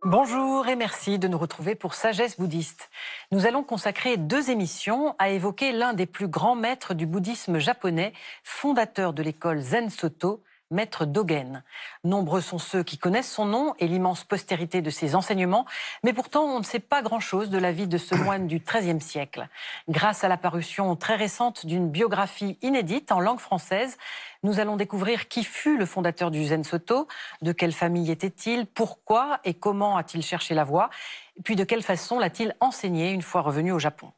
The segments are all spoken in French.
Bonjour et merci de nous retrouver pour Sagesse bouddhiste. Nous allons consacrer 2 émissions à évoquer l'un des plus grands maîtres du bouddhisme japonais, fondateur de l'école Zen Soto, maître Dogen. Nombreux sont ceux qui connaissent son nom et l'immense postérité de ses enseignements, mais pourtant on ne sait pas grand-chose de la vie de ce moine du XIIIe siècle. Grâce à la parution très récente d'une biographie inédite en langue française, nous allons découvrir qui fut le fondateur du Zen Soto, de quelle famille était-il, pourquoi et comment a-t-il cherché la voie, puis de quelle façon l'a-t-il enseigné une fois revenu au Japon.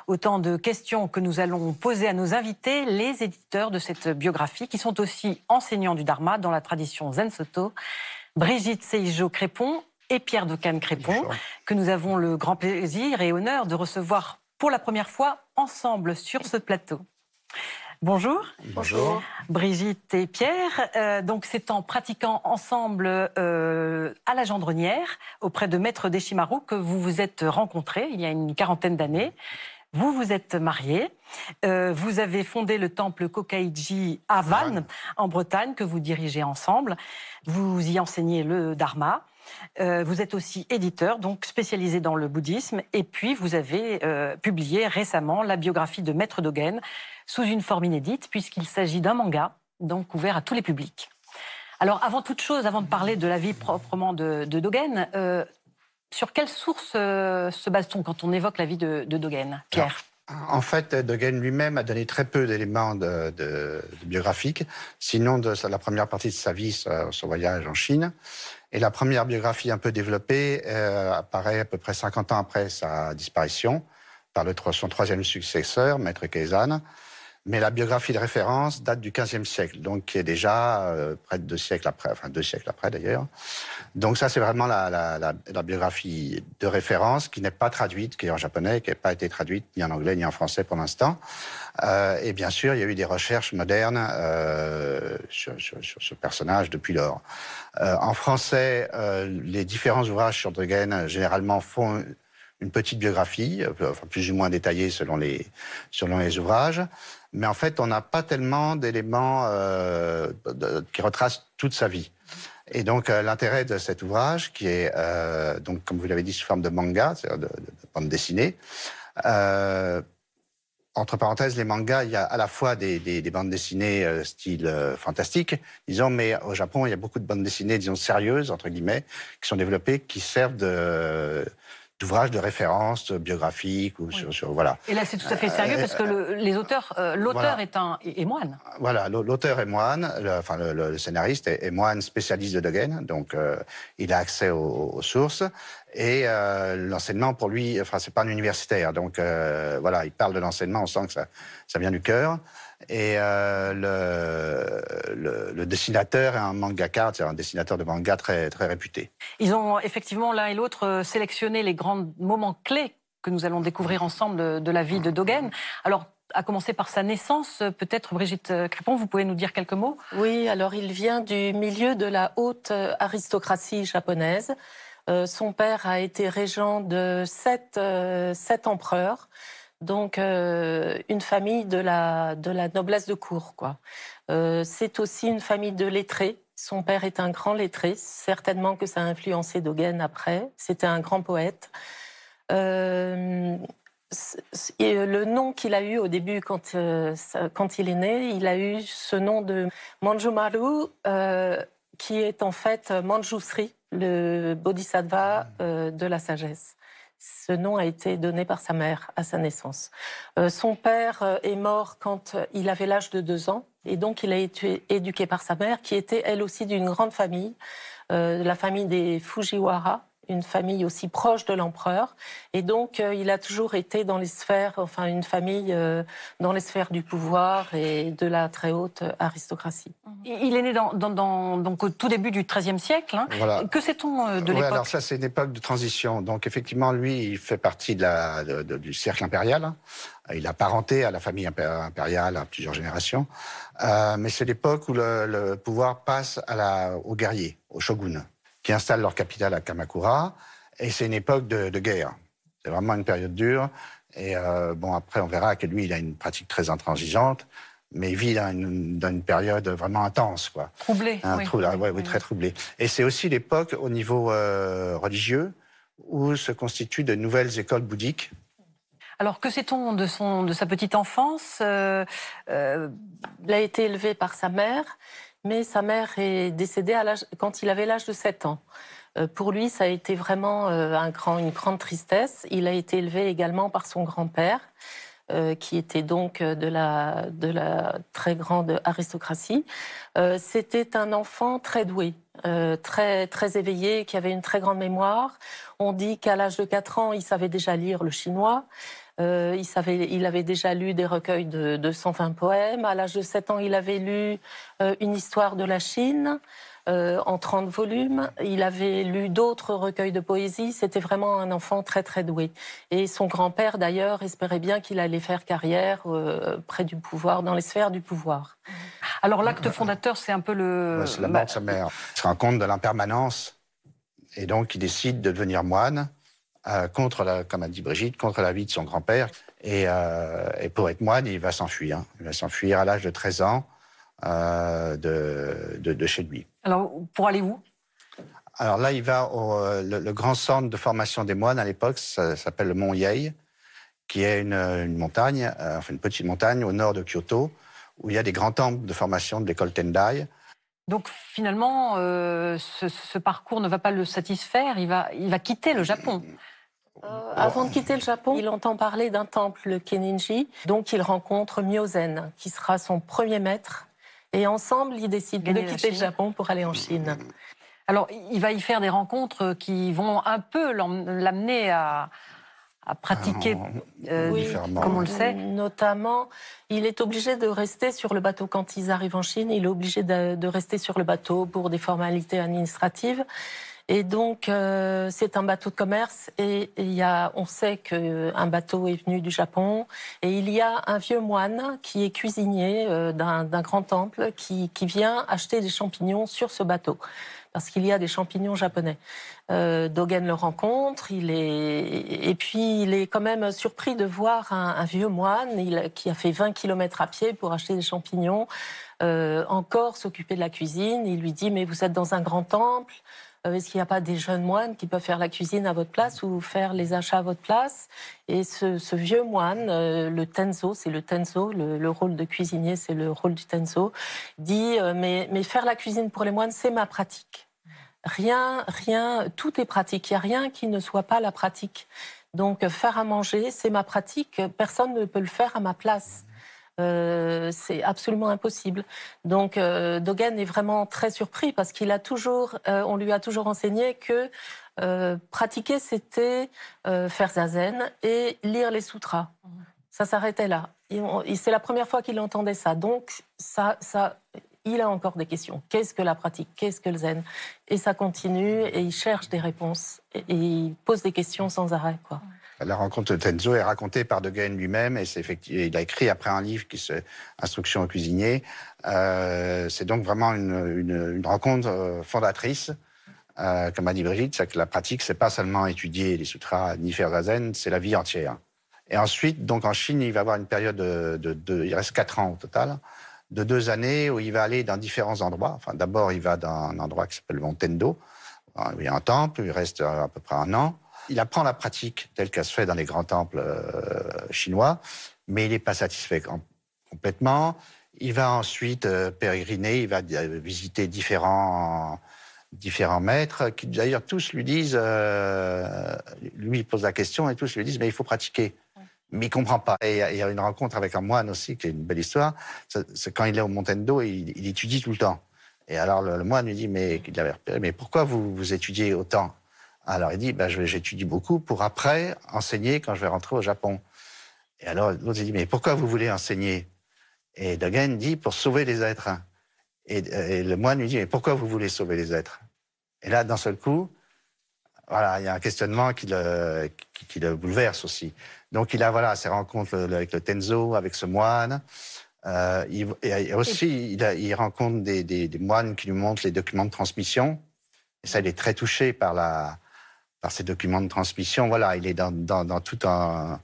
Autant de questions que nous allons poser à nos invités, les éditeurs de cette biographie, qui sont aussi enseignants du Dharma dans la tradition Zen Soto, Brigitte Seijo-Crépon et Pierre Dokan-Crépon, que nous avons le grand plaisir et honneur de recevoir pour la première fois ensemble sur ce plateau. Bonjour. Bonjour. Brigitte et Pierre, donc c'est en pratiquant ensemble à la Gendronnière, auprès de Maître Deshimaru, que vous vous êtes rencontrés il y a une 40aine d'années. Vous vous êtes mariés, vous avez fondé le temple Kokaiji à Vannes, en Bretagne, que vous dirigez ensemble. Vous y enseignez le Dharma. Vous êtes aussi éditeur, donc spécialisé dans le bouddhisme. Et puis, vous avez publié récemment la biographie de Maître Dogen, sous une forme inédite, puisqu'il s'agit d'un manga, donc ouvert à tous les publics. Alors, avant toute chose, avant de parler de la vie proprement de Dogen, sur quelle source se base-t-on quand on évoque la vie de Dogen, Pierre? En fait, Dogen lui-même a donné très peu d'éléments de biographiques, sinon de la première partie de sa vie, son voyage en Chine. Et la première biographie un peu développée apparaît à peu près 50 ans après sa disparition, par son troisième successeur, Maître Keizan. Mais la biographie de référence date du XVe siècle, donc qui est déjà près de 2 siècles après, enfin 2 siècles après d'ailleurs. Donc ça, c'est vraiment la biographie de référence qui n'est pas traduite, qui est en japonais, qui n'a pas été traduite ni en anglais ni en français pour l'instant. Et bien sûr, il y a eu des recherches modernes sur ce personnage depuis lors. En français, les différents ouvrages sur Dogen généralement font une petite biographie, enfin plus ou moins détaillée selon les ouvrages. Mais en fait, on n'a pas tellement d'éléments qui retracent toute sa vie. Et donc, l'intérêt de cet ouvrage, qui est, donc, comme vous l'avez dit, sous forme de manga, c'est-à-dire de bande dessinée, entre parenthèses, les mangas, il y a à la fois des bandes dessinées style fantastique, disons, mais au Japon, il y a beaucoup de bandes dessinées, disons, sérieuses, entre guillemets, qui sont développées, qui servent d'ouvrages de référence biographiques ou sur voilà. Et là, c'est tout à fait sérieux parce que l'auteur voilà. est moine. Voilà, l'auteur est moine, le scénariste est moine spécialiste de Dogen, donc il a accès aux sources. Et l'enseignement pour lui, enfin c'est pas un universitaire, donc voilà, il parle de l'enseignement, on sent que ça vient du cœur. Et le dessinateur est un mangaka, c'est un dessinateur de manga très très réputé. Ils ont effectivement l'un et l'autre sélectionné les grands moments clés que nous allons découvrir ensemble de la vie de Dogen. Alors, à commencer par sa naissance, peut-être Brigitte Crépon, vous pouvez nous dire quelques mots? Oui, alors il vient du milieu de la haute aristocratie japonaise. Son père a été régent de 7 empereurs, donc une famille de la noblesse de cour, quoi. C'est aussi une famille de lettrés. Son père est un grand lettré, certainement que ça a influencé Dogen après. C'était un grand poète. Et le nom qu'il a eu au début, quand il est né, il a eu ce nom de Manjumaru, qui est en fait Manjusri, le bodhisattva de la sagesse. Ce nom a été donné par sa mère à sa naissance. Son père est mort quand il avait l'âge de 2 ans, et donc il a été éduqué par sa mère, qui était elle aussi d'une grande famille, la famille des Fujiwara, une famille aussi proche de l'empereur. Et donc, il a toujours été dans les sphères, enfin, une famille dans les sphères du pouvoir et de la très haute aristocratie. Il est né donc au tout début du XIIIe siècle. Hein. Voilà. Que sait-on de l'époque? Alors ça, c'est une époque de transition. Donc, effectivement, lui, il fait partie du cercle impérial. Il a parenté à la famille impériale à plusieurs générations. Mais c'est l'époque où le pouvoir passe aux guerriers, aux shoguns, qui installent leur capitale à Kamakura. Et c'est une époque de guerre. C'est vraiment une période dure. Et bon, après, on verra que lui, il a une pratique très intransigeante. mais il vit dans une période vraiment intense, quoi. Troublé, Oui, très troublé. Et c'est aussi l'époque, au niveau religieux, où se constituent de nouvelles écoles bouddhiques. Alors, que sait-on de sa petite enfance Il a été élevé par sa mère, mais sa mère est décédée quand il avait l'âge de 7 ans. Pour lui, ça a été vraiment une grande tristesse. Il a été élevé également par son grand-père, qui était donc de la très grande aristocratie. C'était un enfant très doué, très, très éveillé, qui avait une très grande mémoire. On dit qu'à l'âge de 4 ans, il savait déjà lire le chinois. Il avait déjà lu des recueils de 120 poèmes. À l'âge de 7 ans, il avait lu une histoire de la Chine en 30 volumes. Il avait lu d'autres recueils de poésie. C'était vraiment un enfant très, très doué. Et son grand-père, d'ailleurs, espérait bien qu'il allait faire carrière près du pouvoir, dans les sphères du pouvoir. Alors, l'acte fondateur, c'est un peu C'est la mort de sa mère. Il se rend compte de l'impermanence. Et donc, il décide de devenir moine. Comme a dit Brigitte, contre la vie de son grand-père. Et pour être moine, il va s'enfuir. Il va s'enfuir à l'âge de 13 ans de chez lui. Alors, pour aller où? Alors là, il va le grand centre de formation des moines à l'époque, ça s'appelle le Mont Yei, qui est une montagne, une petite montagne au nord de Kyoto, où il y a des grands temples de formation de l'école Tendai. Donc finalement, ce parcours ne va pas le satisfaire, il va quitter le Japon. Avant de quitter le Japon, il entend parler d'un temple, le Kenninji. Donc il rencontre Myozen, qui sera son premier maître. Et ensemble, ils décident de quitter le Japon pour aller en Chine. Alors, il va y faire des rencontres qui vont un peu l'amener à pratiquer différemment, comme on le sait. Notamment, il est obligé de rester sur le bateau quand ils arrivent en Chine. Il est obligé de rester sur le bateau pour des formalités administratives. Et donc, c'est un bateau de commerce et on sait qu'un bateau est venu du Japon. Et il y a un vieux moine qui est cuisinier d'un grand temple qui vient acheter des champignons sur ce bateau. Parce qu'il y a des champignons japonais. Dogen le rencontre, et puis il est quand même surpris de voir un vieux moine qui a fait 20 km à pied pour acheter des champignons, encore s'occuper de la cuisine. Il lui dit « Mais vous êtes dans un grand temple, est-ce qu'il n'y a pas des jeunes moines qui peuvent faire la cuisine à votre place ou faire les achats à votre place ?» Et ce vieux moine, le tenzo, c'est le tenzo, le rôle de cuisinier, c'est le rôle du tenzo, dit mais faire la cuisine pour les moines, c'est ma pratique. Rien, tout est pratique. Il n'y a rien qui ne soit pas la pratique. Donc, faire à manger, c'est ma pratique. Personne ne peut le faire à ma place. C'est absolument impossible. Donc, Dogen est vraiment très surpris parce on lui a toujours enseigné que pratiquer, c'était faire zazen et lire les sutras. Ça s'arrêtait là. Et c'est la première fois qu'il entendait ça. Donc, il a encore des questions. Qu'est-ce que la pratique? Qu'est-ce que le zen? Et ça continue, et il cherche des réponses. Et il pose des questions sans arrêt, quoi. La rencontre de Tenzo est racontée par Dogen lui-même, et il a écrit après un livre Instruction au cuisinier. C'est donc vraiment une rencontre fondatrice. Comme a dit Brigitte, c'est que la pratique, c'est pas seulement étudier les sutras ni faire zazen, c'est la vie entière. Et ensuite, donc en Chine, il va avoir une période il reste 4 ans au total, de 2 années où il va aller dans différents endroits. Enfin, d'abord, il va dans un endroit qui s'appelle le Mont Tendo. Il y a un temple, il reste à peu près 1 an. Il apprend la pratique telle qu'elle se fait dans les grands temples chinois, mais il n'est pas satisfait complètement. Il va ensuite pérégriner, il va visiter différents maîtres qui, d'ailleurs, tous lui disent, lui il pose la question et tous lui disent, mais il faut pratiquer. Mais il ne comprend pas. Et il y a une rencontre avec un moine aussi, qui est une belle histoire. C'est quand il est au Mont Tendo, il étudie tout le temps. Et alors le moine lui dit, mais pourquoi vous étudiez autant? Alors il dit, j'étudie beaucoup pour après enseigner quand je vais rentrer au Japon. Et alors l'autre dit, mais pourquoi vous voulez enseigner? Et Dogen dit, pour sauver les êtres. Et le moine lui dit, mais pourquoi vous voulez sauver les êtres? Et là, d'un seul coup, voilà, il y a un questionnement qui le bouleverse aussi. Donc il a ces rencontres avec le Tenzo, avec ce moine. Il rencontre des moines qui lui montrent les documents de transmission. Et ça, il est très touché par ces documents de transmission. Voilà, il est dans tout un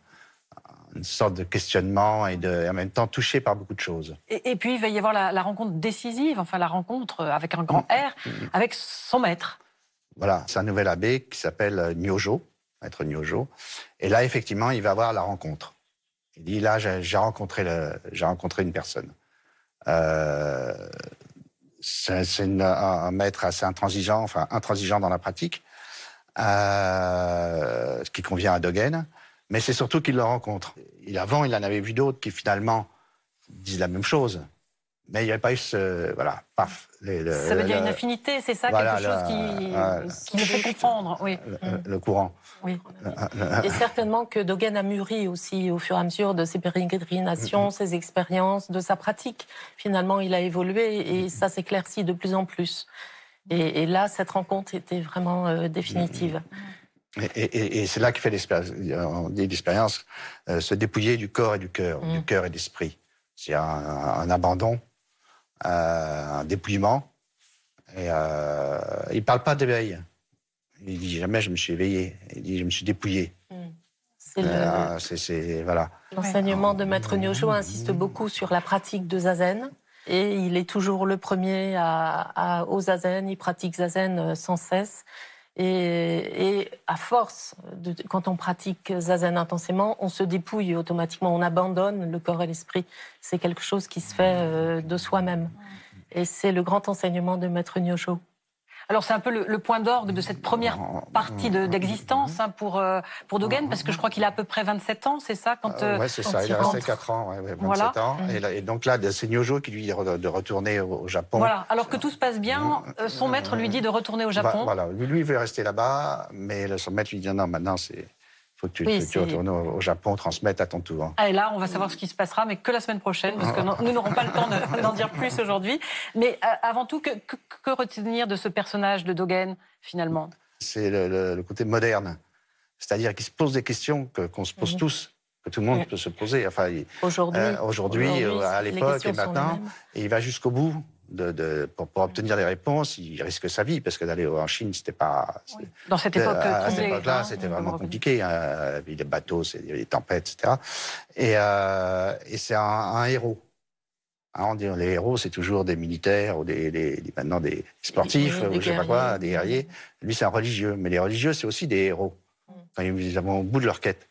une sorte de questionnement et en même temps touché par beaucoup de choses. Et puis, il va y avoir la rencontre décisive, enfin la rencontre avec un grand R, avec son maître. Voilà, c'est un nouvel abbé qui s'appelle Nyojo, maître Nyojo. Et là, effectivement, il va avoir la rencontre. Il dit, là, j'ai rencontré une personne. C'est un maître assez intransigeant, enfin intransigeant dans la pratique, ce qui convient à Dogen, mais c'est surtout qu'il le rencontre. Avant, il en avait vu d'autres qui finalement disent la même chose, mais il n'y avait pas eu ce... Voilà, paf. Ça veut dire une affinité, c'est ça, voilà, quelque chose qui le fait comprendre. Oui. Le courant. Oui. Et certainement que Dogen a mûri aussi au fur et à mesure de ses pérégrinations, ses expériences, de sa pratique. Finalement, il a évolué et ça s'éclaircit de plus en plus. Et là, cette rencontre était vraiment définitive. Et c'est là qu'il fait l'expérience, on dit l'expérience, se dépouiller du corps et du cœur et de l'esprit. C'est un abandon, un dépouillement. Et il ne parle pas d'éveil. Il dit jamais je me suis éveillé. Il dit je me suis dépouillé. C'est voilà. L'enseignement de Maître Nyojo insiste beaucoup sur la pratique de zazen. Et il est toujours le premier au zazen. Il pratique zazen sans cesse. Et à force, quand on pratique zazen intensément, on se dépouille automatiquement. On abandonne le corps et l'esprit. C'est quelque chose qui se fait de soi-même. Et c'est le grand enseignement de Maître Nyojo. Alors c'est un peu le point d'orgue de cette première partie d'existence pour Dogen, parce que je crois qu'il a à peu près 27 ans, c'est ça quand oui, c'est ça, il est resté 4 ans, 27 ans. Et donc là, c'est Nyojo qui lui dit de retourner au Japon. Voilà, alors que tout se passe bien, son maître lui dit de retourner au Japon. Voilà, lui il veut rester là-bas, mais son maître lui dit non, maintenant il faut que tu retournes au Japon, transmettre à ton tour. Et là, on va savoir ce qui se passera, mais que la semaine prochaine, parce que nous n'aurons pas le temps d'en dire plus aujourd'hui. Mais avant tout, que retenir de ce personnage de Dogen, finalement? C'est le côté moderne. C'est-à-dire qu'il se pose des questions qu'on se pose tous, que tout le monde peut se poser. Enfin, aujourd'hui, à l'époque et maintenant, et il va jusqu'au bout. Pour obtenir les réponses, il risque sa vie, parce que d'aller en Chine, c'était pas... Dans cette époque à cette époque-là, c'était vraiment compliqué. Les bateaux, il y avait des tempêtes, etc. Et c'est un héros. On dit, les héros, c'est toujours des militaires ou maintenant des sportifs, ou je sais pas quoi, des guerriers. Lui, c'est un religieux. Mais les religieux, c'est aussi des héros. Quand ils vont au bout de leur quête.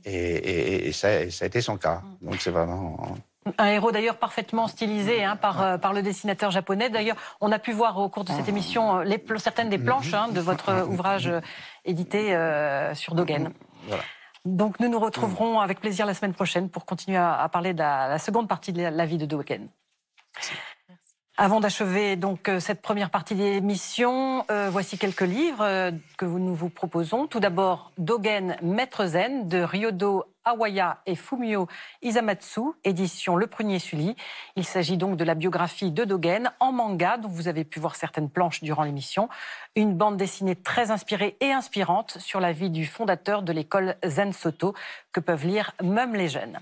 Et ça a été son cas. Donc c'est vraiment... Un héros d'ailleurs parfaitement stylisé par le dessinateur japonais. D'ailleurs, on a pu voir au cours de cette émission certaines des planches de votre ouvrage édité sur Dogen. Voilà. Donc nous nous retrouverons avec plaisir la semaine prochaine pour continuer à parler de la seconde partie de la vie de Dogen. Merci. Avant d'achever donc cette première partie d'émission, voici quelques livres que nous vous proposons. Tout d'abord, Dogen, Maître Zen de Ryodo Awaya et Fumio Isamatsu, édition Le Prunier Sully. Il s'agit donc de la biographie de Dogen en manga, dont vous avez pu voir certaines planches durant l'émission. Une bande dessinée très inspirée et inspirante sur la vie du fondateur de l'école Zen Soto, que peuvent lire même les jeunes.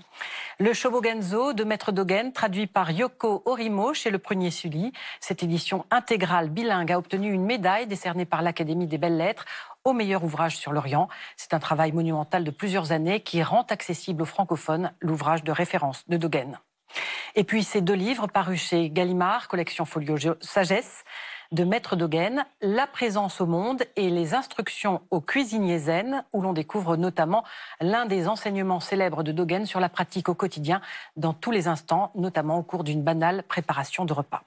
Le Shobogenzo de Maître Dogen, traduit par Yoko Orimo chez Le Prunier Sully. Cette édition intégrale bilingue a obtenu une médaille décernée par l'Académie des Belles-Lettres au meilleur ouvrage sur l'Orient. C'est un travail monumental de plusieurs années qui rend accessible aux francophones l'ouvrage de référence de Dogen. Et puis ces deux livres parus chez Gallimard, collection Folio Sagesse, de Maître Dogen, La présence au monde et les instructions aux cuisiniers zen, où l'on découvre notamment l'un des enseignements célèbres de Dogen sur la pratique au quotidien, dans tous les instants, notamment au cours d'une banale préparation de repas.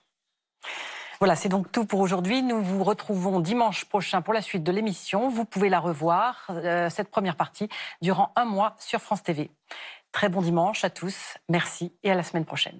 Voilà, c'est donc tout pour aujourd'hui. Nous vous retrouvons dimanche prochain pour la suite de l'émission. Vous pouvez la revoir, cette première partie, durant un mois sur France TV. Très bon dimanche à tous, merci et à la semaine prochaine.